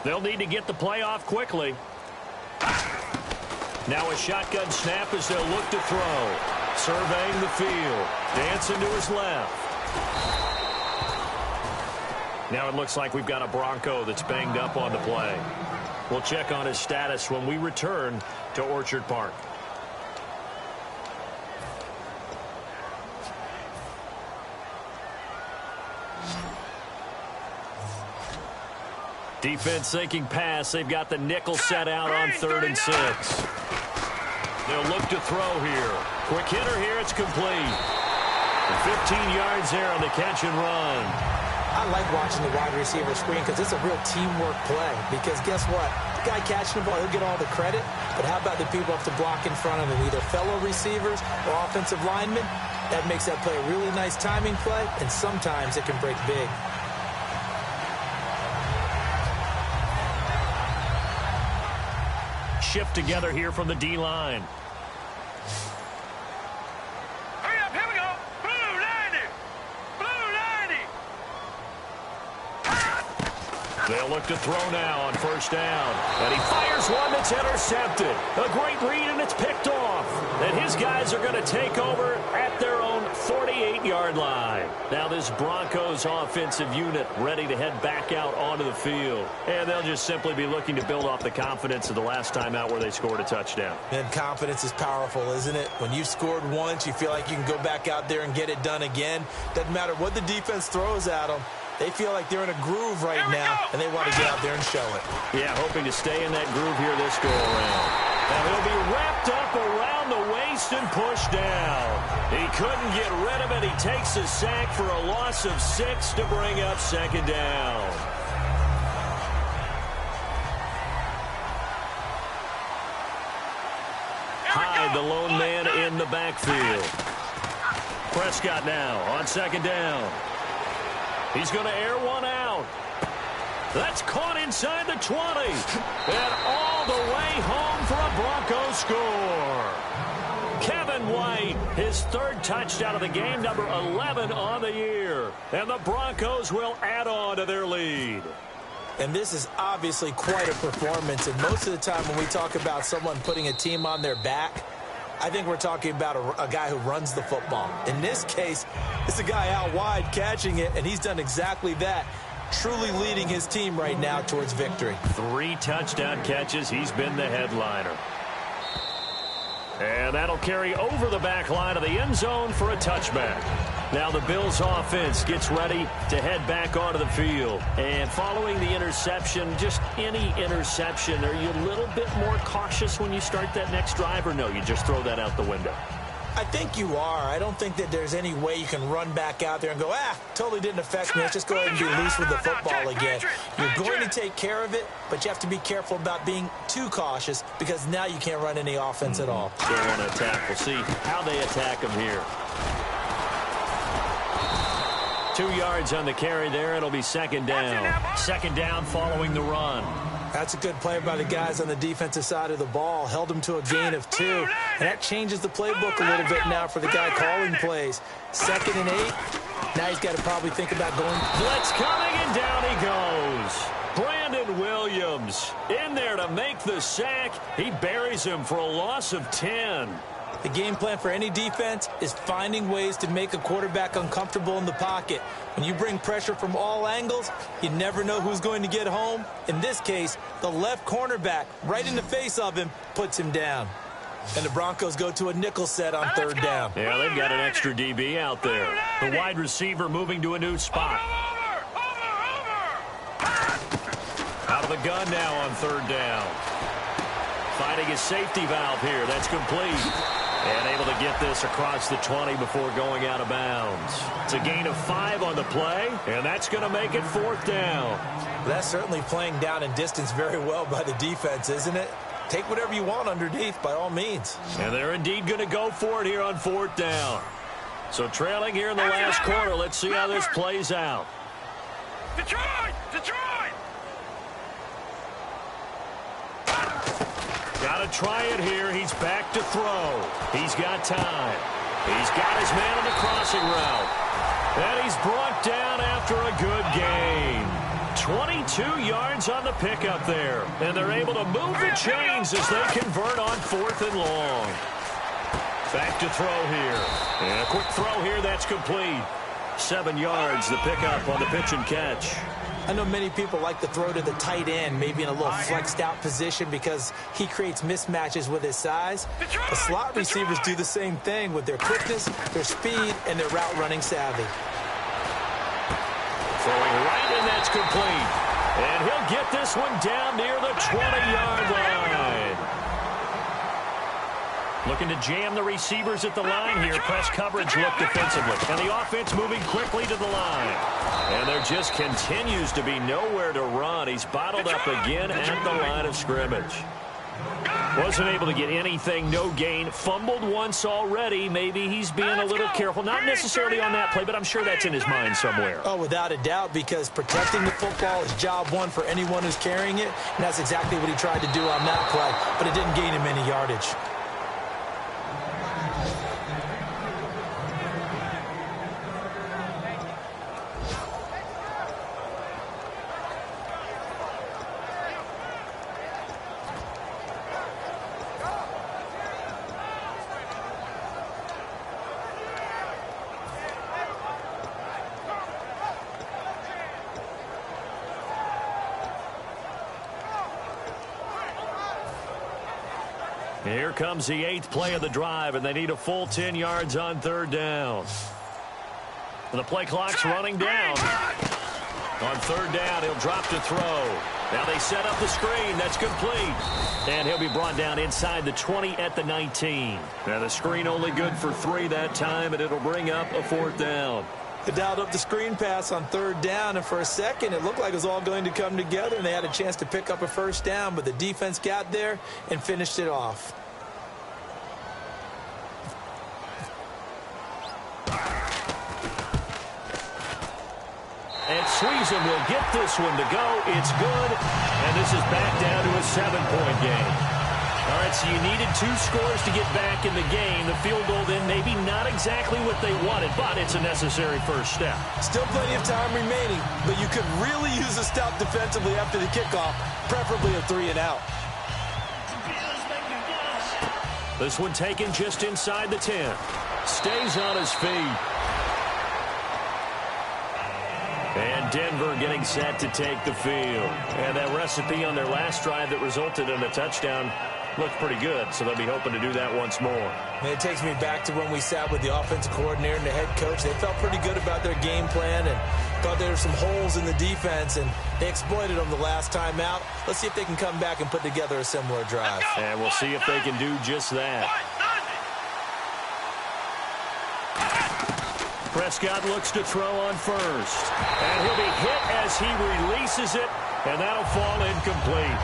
They'll need to get the play off quickly. Now a shotgun snap as they'll look to throw. Surveying the field. Dancing to his left. Now it looks like we've got a Bronco that's banged up on the play. We'll check on his status when we return to Orchard Park. Defense thinking pass. They've got the nickel set out on 3rd and 6. They'll look to throw here. Quick hitter here. It's complete. 15 yards there on the catch and run. I like watching the wide receiver screen because it's a real teamwork play. Because guess what? The guy catching the ball, he'll get all the credit. But how about the people up to block in front of him, either fellow receivers or offensive linemen? That makes that play a really nice timing play, and sometimes it can break big. Shift together here from the D-line. Hurry up, here we go. Blue 90. Blue 90. They'll look to throw now on 1st down. And he fires one that's intercepted. A great read, and it's picked off. And his guys are going to take over at their own 48-yard line. Now this Broncos offensive unit ready to head back out onto the field. And they'll just simply be looking to build off the confidence of the last time out where they scored a touchdown. And confidence is powerful, isn't it? When you've scored once, you feel like you can go back out there and get it done again. Doesn't matter what the defense throws at them. They feel like they're in a groove right now, and they want to get out there and show it. Yeah, hoping to stay in that groove here this go-around. And he'll be wrapped up around the waist and pushed down. He couldn't get rid of it. He takes a sack for a loss of 6 to bring up 2nd down. Hyde, the lone man in the backfield. Prescott now on 2nd down. He's going to air one out. That's caught inside the 20. And all the way home for a Broncos score. Kevin White, his 3rd touchdown of the game, number 11 on the year. And the Broncos will add on to their lead. And this is obviously quite a performance. And most of the time when we talk about someone putting a team on their back, I think we're talking about a guy who runs the football. In this case, it's a guy out wide catching it, and he's done exactly that, truly leading his team right now towards victory. 3 touchdown catches. He's been the headliner. And that'll carry over the back line of the end zone for a touchback. Now the Bills offense gets ready to head back onto the field. And following the interception, just any interception, are you a little bit more cautious when you start that next drive, or no, you just throw that out the window? I think you are. I don't think that there's any way you can run back out there and go, totally didn't affect me. Let's just go ahead and be loose with the football again. You're going to take care of it, but you have to be careful about being too cautious because now you can't run any offense at all. They want to attack. We'll see how they attack him here. 2 yards on the carry there. It'll be 2nd down. 2nd down following the run. That's a good play by the guys on the defensive side of the ball. Held them to a gain of 2. And that changes the playbook a little bit now for the guy calling plays. 2nd and 8. Now he's got to probably think about going. Blitz coming, and down he goes. Brandon Williams in there to make the sack. He buries him for a loss of 10. The game plan for any defense is finding ways to make a quarterback uncomfortable in the pocket. When you bring pressure from all angles, you never know who's going to get home. In this case, the left cornerback, right in the face of him, puts him down. And the Broncos go to a nickel set on 3rd down. Yeah, they've got an extra DB out there. The wide receiver moving to a new spot. Out of the gun now on 3rd down. Finding his safety valve here. That's complete. And able to get this across the 20 before going out of bounds. It's a gain of 5 on the play, and that's going to make it 4th down. That's certainly playing down in distance very well by the defense, isn't it? Take whatever you want underneath, by all means. And they're indeed going to go for it here on 4th down. So trailing here in the last quarter. Let's see how this plays out. Detroit! Detroit! Got to try it here. He's back to throw. He's got time. He's got his man on the crossing route. And he's brought down after a good gain. 22 yards on the pickup there. And they're able to move the chains as they convert on 4th and long. Back to throw here. And a quick throw here. That's complete. 7 yards, the pickup on the pitch and catch. I know many people like to throw to the tight end, maybe in a little flexed out position because he creates mismatches with his size. The slot receivers do the same thing with their quickness, their speed, and their route running savvy. Throwing right, and that's complete. And he'll get this one down near the 20-yard line. Looking to jam the receivers at the line here. Press coverage look defensively. And the offense moving quickly to the line. And there just continues to be nowhere to run. He's bottled up again at the line of scrimmage. Wasn't able to get anything, no gain. Fumbled once already. Maybe he's being a little careful. Not necessarily on that play, but I'm sure that's in his mind somewhere. Oh, without a doubt, because protecting the football is job one for anyone who's carrying it. And that's exactly what he tried to do on that play, but it didn't gain him any yardage. Here comes the 8th play of the drive, and they need a full 10 yards on 3rd down. The play clock's running down. On 3rd down, he'll drop to throw. Now they set up the screen. That's complete. And he'll be brought down inside the 20 at the 19. Now the screen only good for 3 that time, and it'll bring up a 4th down. They dialed up the screen pass on 3rd down, and for a second, it looked like it was all going to come together, and they had a chance to pick up a 1st down, but the defense got there and finished it off. And Sweezum will get this one to go. It's good, and this is back down to a 7-point game. All right, so you needed 2 scores to get back in the game. The field goal then maybe not exactly what they wanted, but it's a necessary first step. Still plenty of time remaining, but you could really use a stop defensively after the kickoff, preferably a 3-and-out. This one taken just inside the 10. Stays on his feet. And Denver getting set to take the field. And that recipe on their last drive that resulted in a touchdown looked pretty good, so they'll be hoping to do that once more. And it takes me back to when we sat with the offensive coordinator and the head coach. They felt pretty good about their game plan and thought there were some holes in the defense, and they exploited them the last time out. Let's see if they can come back and put together a similar drive. And we'll see if they can do just that. Prescott looks to throw on first. And he'll be hit as he releases it, and that'll fall incomplete.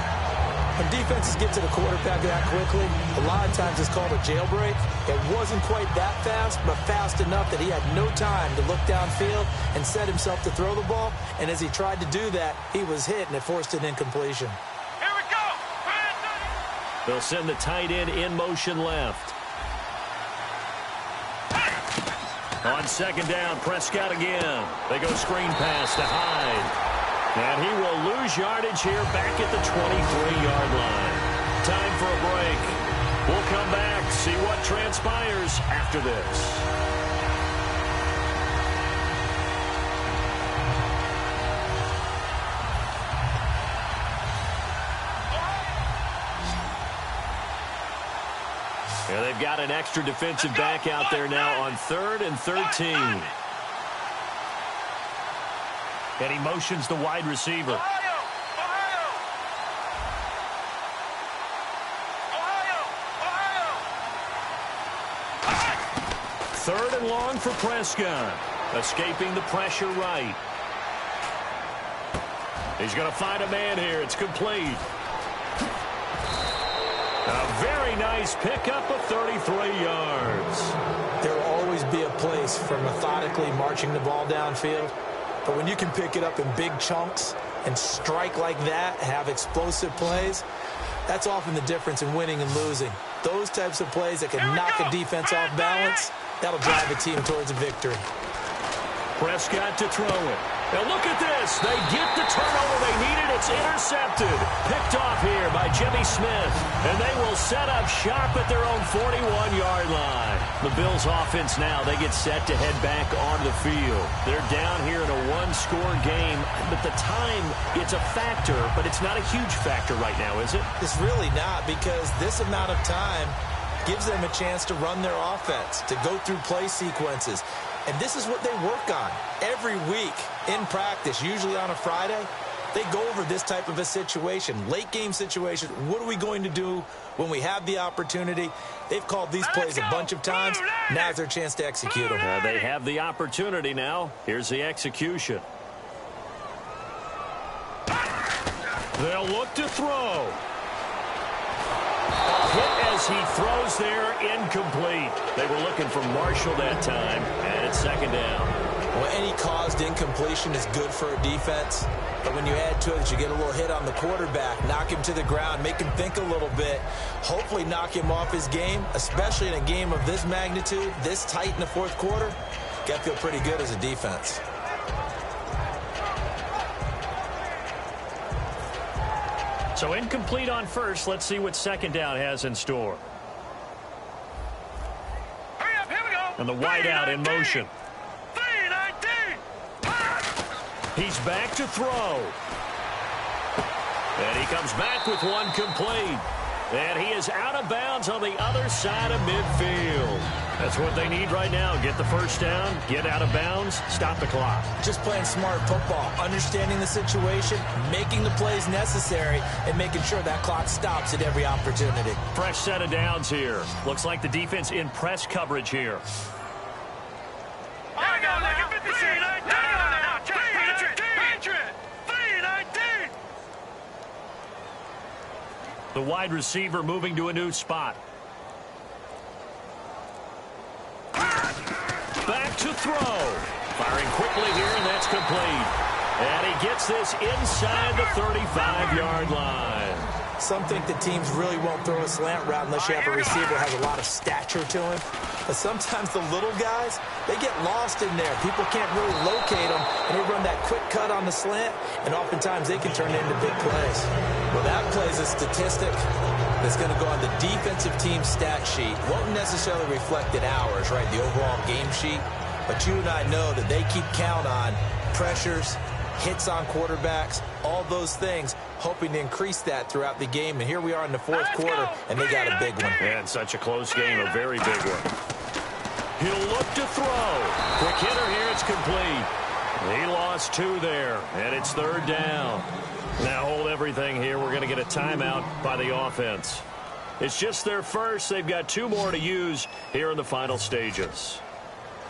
When defenses get to the quarterback that quickly, a lot of times it's called a jailbreak. It wasn't quite that fast, but fast enough that he had no time to look downfield and set himself to throw the ball. And as he tried to do that, he was hit, and it forced an incompletion. Here we go. They'll send the tight end in motion left. On 2nd down, Prescott again. They go screen pass to Hyde. And he will lose yardage here back at the 23-yard line. Time for a break. We'll come back, see what transpires after this. Yeah, they've got an extra defensive back out there now on 3rd and 13. And he motions the wide receiver. Ohio! 3rd and long for Prescott. Escaping the pressure right. He's going to find a man here. It's complete. A very nice pickup of 33 yards. There will always be a place for methodically marching the ball downfield. But when you can pick it up in big chunks and strike like that, have explosive plays, that's often the difference in winning and losing. Those types of plays that can knock a defense off balance, that'll drive a team towards a victory. Prescott to throw it. Now look at this. They get the turnover they needed. It's intercepted. Picked off here by Jimmy Smith. And they will set up shop at their own 41-yard line. The Bills offense now, they get set to head back onto the field. They're down here in a 1-score game. But the time, it's a factor, but it's not a huge factor right now, is it? It's really not, because this amount of time gives them a chance to run their offense, to go through play sequences. And this is what they work on every week in practice, usually on a Friday. They go over this type of a situation, late game situation. What are we going to do when we have the opportunity? They've called these plays a bunch of times. Now's their chance to execute them. They have the opportunity now. Here's the execution. They'll look to throw. Hit as he throws there, incomplete. They were looking for Marshall that time, and it's second down. Well, any caused incompletion is good for a defense. But when you add to it, you get a little hit on the quarterback, knock him to the ground, make him think a little bit, hopefully knock him off his game, especially in a game of this magnitude, this tight in the fourth quarter. Got to feel pretty good as a defense. So incomplete on first. Let's see what second down has in store. Hurry up, here we go. And the wideout in motion. 3-19. He's back to throw. And he comes back with one complete. And he is out of bounds on the other side of midfield. That's what they need right now. Get the first down, get out of bounds, stop the clock. Just playing smart football, understanding the situation, making the plays necessary, and making sure that clock stops at every opportunity. Fresh set of downs here. Looks like the defense in press coverage here. Here we go, look at 56. Now, check. Patriot. 3-19. The wide receiver moving to a new spot. Back to throw. Firing quickly here, and that's complete. And he gets this inside the 35-yard line. Some think the teams really won't throw a slant route unless you have a receiver who has a lot of stature to him. But sometimes the little guys, they get lost in there. People can't really locate them, and they run that quick cut on the slant, and oftentimes they can turn into big plays. Well, that play is a statistic that's going to go on the defensive team stat sheet. Won't necessarily reflect in ours, right, the overall game sheet. But you and I know that they keep count on pressures, hits on quarterbacks, all those things, hoping to increase that throughout the game. And here we are in the fourth quarter, and they got a big one. And such a close game, a very big one. He'll look to throw. Quick hitter here, it's complete. He lost two there, and it's third down. Now hold everything here. We're going to get a timeout by the offense. It's just their first. They've got two more to use here in the final stages.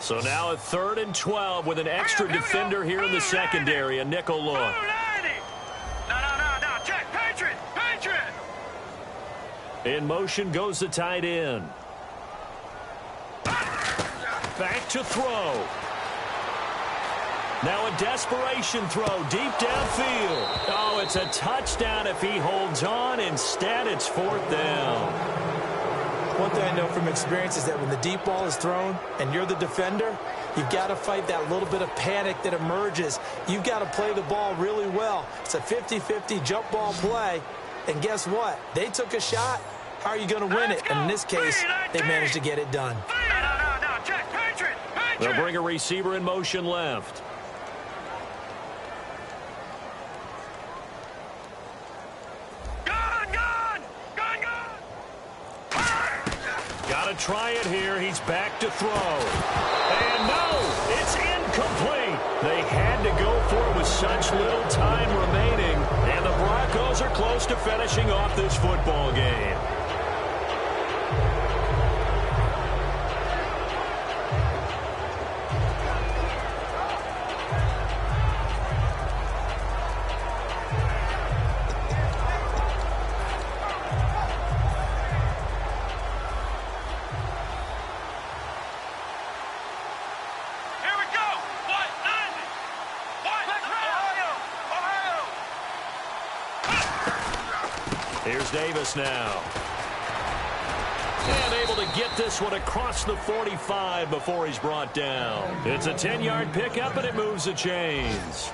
So now a 3rd and 12 with an extra defender here in the secondary. A nickel look. No, check. Patriot. In motion goes the tight end. Back to throw. Now a desperation throw deep downfield. Oh, it's a touchdown if he holds on. Instead, it's 4th down. One thing I know from experience is that when the deep ball is thrown and you're the defender, you've got to fight that little bit of panic that emerges. You've got to play the ball really well. It's a 50-50 jump ball play. And guess what? They took a shot. How are you going to win it? And in this case, they managed to get it done. No, check. Patriot. They'll bring a receiver in motion left. Got to try it here. He's back to throw. And no, it's incomplete. They had to go for it with such little time remaining. And the Broncos are close to finishing off this football game. Here's Davis now. And able to get this one across the 45 before he's brought down. It's a 10-yard pickup, and it moves the chains.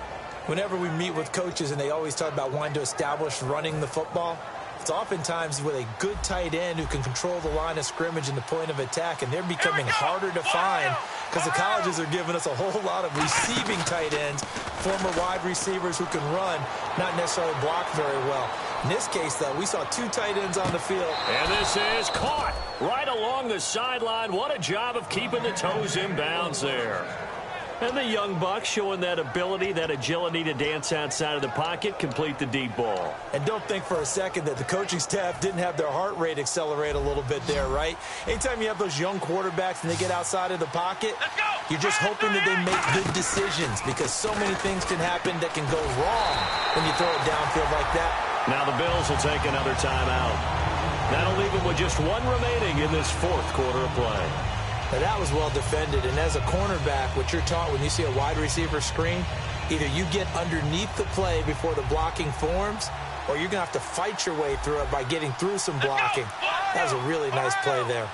Whenever we meet with coaches and they always talk about wanting to establish running the football, it's oftentimes with a good tight end who can control the line of scrimmage and the point of attack, and they're becoming harder to find because the colleges are giving us a whole lot of receiving tight ends, former wide receivers who can run, not necessarily block very well. In this case, though, we saw two tight ends on the field. And this is caught right along the sideline. What a job of keeping the toes in bounds there. And the young buck showing that ability, that agility to dance outside of the pocket, complete the deep ball. And don't think for a second that the coaching staff didn't have their heart rate accelerate a little bit there, right? Anytime you have those young quarterbacks and they get outside of the pocket, you're just hoping that they make good decisions because so many things can happen that can go wrong when you throw it downfield like that. Now the Bills will take another timeout. That'll leave them with just one remaining in this fourth quarter of play. Now that was well defended, and as a cornerback, what you're taught when you see a wide receiver screen, either you get underneath the play before the blocking forms, or you're going to have to fight your way through it by getting through some blocking. That was a really nice play there.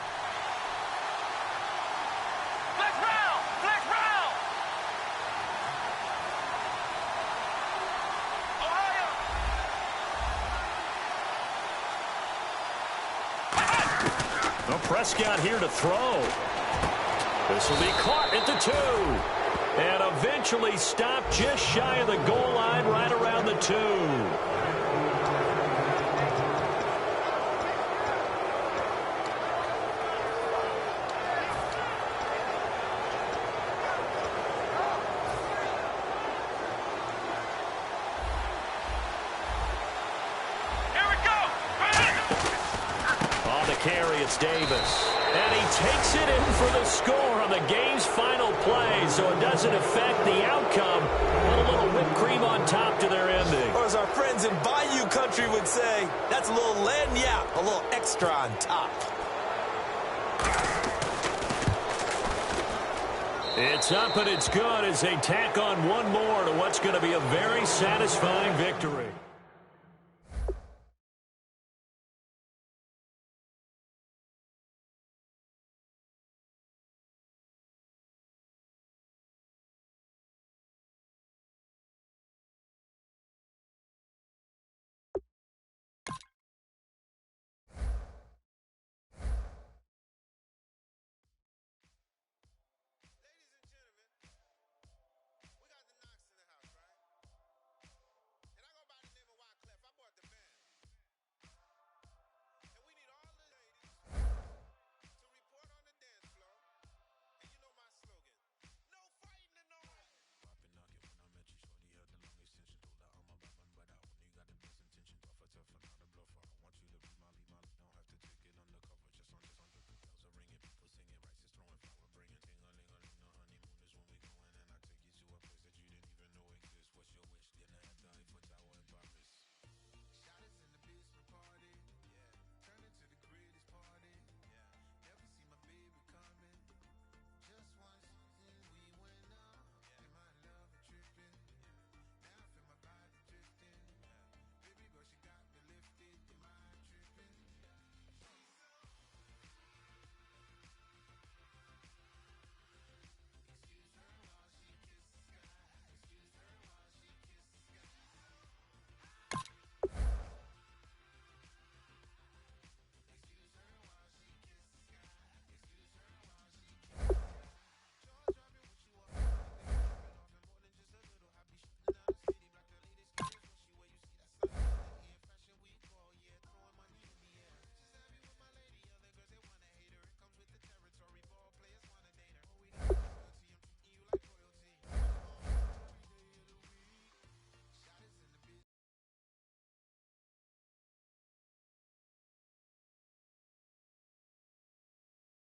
Prescott here to throw. This will be caught at the 2. And eventually stopped just shy of the goal line right around the 2. Carry, it's Davis. And he takes it in for the score on the game's final play, so it doesn't affect the outcome. Put a little whipped cream on top to their ending. Or as our friends in Bayou Country would say, that's a little lagniappe, a little extra on top. It's up and it's good as they tack on one more to what's going to be a very satisfying victory.